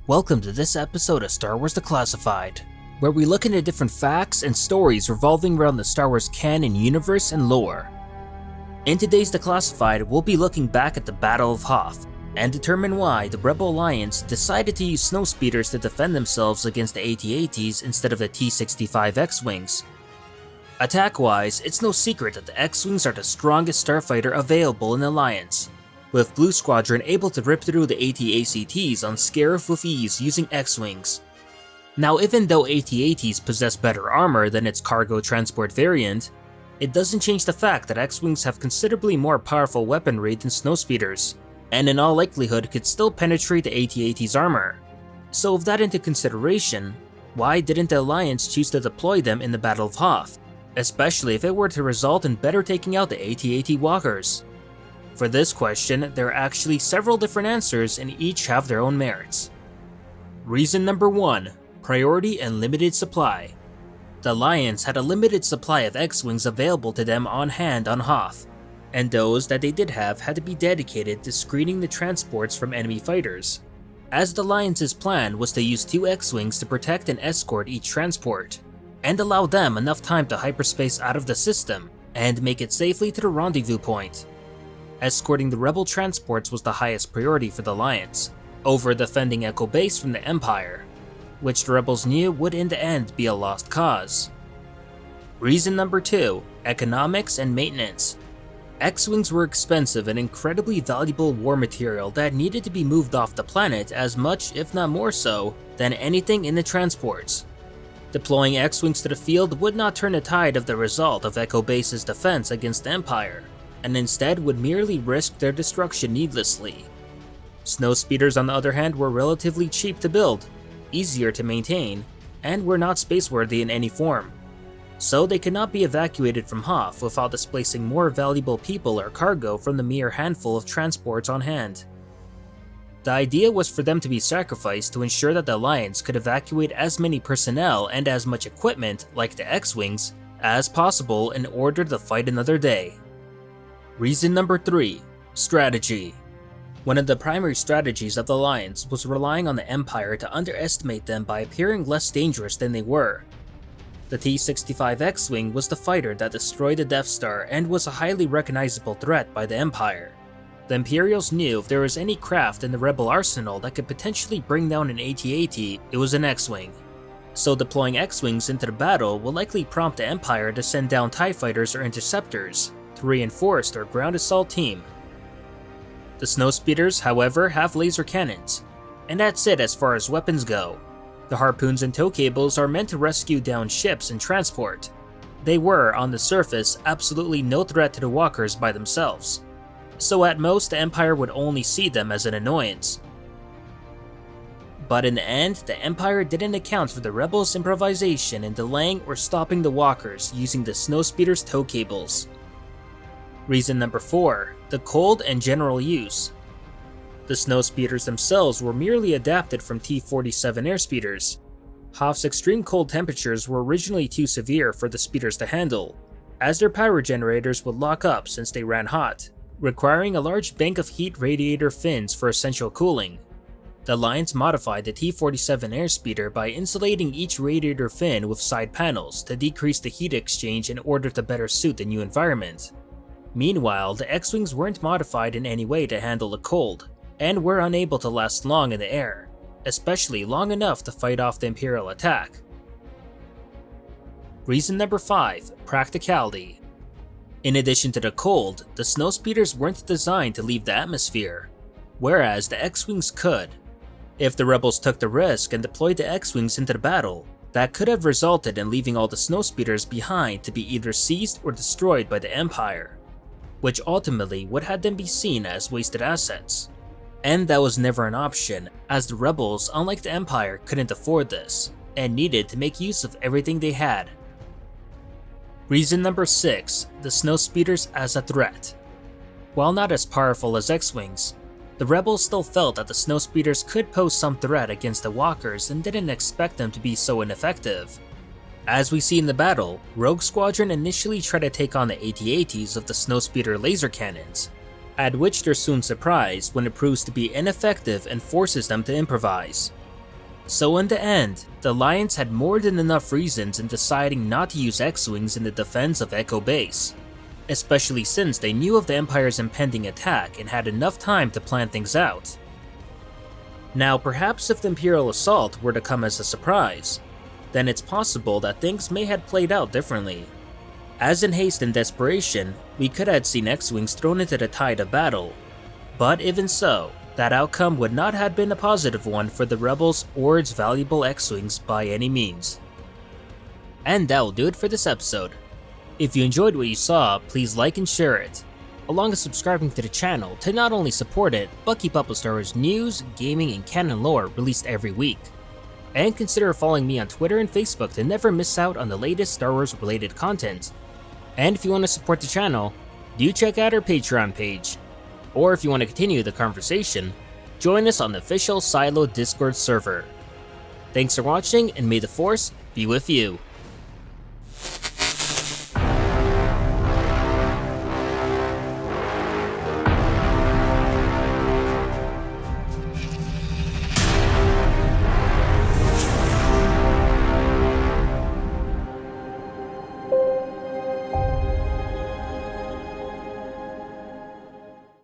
Welcome to this episode of Star Wars Declassified, where we look into different facts and stories revolving around the Star Wars canon universe and lore. In today's Declassified, we'll be looking back at the Battle of Hoth, and determine why the Rebel Alliance decided to use Snowspeeders to defend themselves against the AT-ATs instead of the T-65 X-Wings. Attack-wise, it's no secret that the X-Wings are the strongest starfighter available in the Alliance, with Blue Squadron able to rip through the AT-ACTs on Scarif with ease using X-Wings. Now, even though AT-ATs possess better armor than its cargo transport variant, it doesn't change the fact that X-Wings have considerably more powerful weaponry than Snowspeeders, and in all likelihood could still penetrate the AT-AT's armor. So with that into consideration, why didn't the Alliance choose to deploy them in the Battle of Hoth, especially if it were to result in better taking out the AT-AT walkers? For this question, there are actually several different answers and each have their own merits. Reason number 1. Priority and limited supply. The Alliance had a limited supply of X-Wings available to them on hand on Hoth, and those that they did have had to be dedicated to screening the transports from enemy fighters, as the Alliance's plan was to use 2 X-Wings to protect and escort each transport, and allow them enough time to hyperspace out of the system and make it safely to the rendezvous point. Escorting the Rebel transports was the highest priority for the Alliance, over defending Echo Base from the Empire, which the Rebels knew would in the end be a lost cause. Reason number 2. Economics and maintenance. X-Wings were expensive and incredibly valuable war material that needed to be moved off the planet as much, if not more so, than anything in the transports. Deploying X-Wings to the field would not turn the tide of the result of Echo Base's defense against the Empire, and instead would merely risk their destruction needlessly. Snowspeeders, on the other hand, were relatively cheap to build, easier to maintain, and were not spaceworthy in any form, so they could not be evacuated from Hoth without displacing more valuable people or cargo from the mere handful of transports on hand. The idea was for them to be sacrificed to ensure that the Alliance could evacuate as many personnel and as much equipment, like the X-Wings, as possible in order to fight another day. Reason number 3. Strategy. One of the primary strategies of the Alliance was relying on the Empire to underestimate them by appearing less dangerous than they were. The T-65 X-Wing was the fighter that destroyed the Death Star and was a highly recognizable threat by the Empire. The Imperials knew if there was any craft in the Rebel arsenal that could potentially bring down an AT-AT, it was an X-Wing. So deploying X-Wings into the battle will likely prompt the Empire to send down TIE fighters or interceptors to reinforce their ground assault team. The Snowspeeders, however, have laser cannons, and that's it as far as weapons go. The harpoons and tow cables are meant to rescue downed ships and transport. They were, on the surface, absolutely no threat to the walkers by themselves, so at most the Empire would only see them as an annoyance. But in the end, the Empire didn't account for the Rebels' improvisation in delaying or stopping the walkers using the Snowspeeders' tow cables. Reason number 4. The cold and general use. The Snowspeeders themselves were merely adapted from T-47 airspeeders. Hoth's extreme cold temperatures were originally too severe for the speeders to handle, as their power generators would lock up since they ran hot, requiring a large bank of heat radiator fins for essential cooling. The Alliance modified the T-47 airspeeder by insulating each radiator fin with side panels to decrease the heat exchange in order to better suit the new environment. Meanwhile, the X-Wings weren't modified in any way to handle the cold, and were unable to last long in the air, especially long enough to fight off the Imperial attack. Reason number 5. Practicality. In addition to the cold, the Snowspeeders weren't designed to leave the atmosphere, whereas the X-Wings could. If the Rebels took the risk and deployed the X-Wings into the battle, that could have resulted in leaving all the Snowspeeders behind to be either seized or destroyed by the Empire, which ultimately would have them be seen as wasted assets. And that was never an option, as the Rebels, unlike the Empire, couldn't afford this, and needed to make use of everything they had. Reason number 6. The Snowspeeders as a threat. While not as powerful as X-Wings, the Rebels still felt that the Snowspeeders could pose some threat against the walkers and didn't expect them to be so ineffective. As we see in the battle, Rogue Squadron initially try to take on the AT-ATs of the Snowspeeder laser cannons, at which they're soon surprised when it proves to be ineffective and forces them to improvise. So in the end, the Alliance had more than enough reasons in deciding not to use X-Wings in the defense of Echo Base, especially since they knew of the Empire's impending attack and had enough time to plan things out. Now perhaps if the Imperial assault were to come as a surprise, then it's possible that things may have played out differently. As in haste and desperation, we could have seen X-Wings thrown into the tide of battle, but even so, that outcome would not have been a positive one for the Rebels or its valuable X-Wings by any means. And that will do it for this episode. If you enjoyed what you saw, please like and share it, along with subscribing to the channel to not only support it, but keep up with Star Wars news, gaming, and canon lore released every week. And consider following me on Twitter and Facebook to never miss out on the latest Star Wars related content. And if you want to support the channel, do check out our Patreon page. Or if you want to continue the conversation, join us on the official Silo Discord server. Thanks for watching, and may the Force be with you.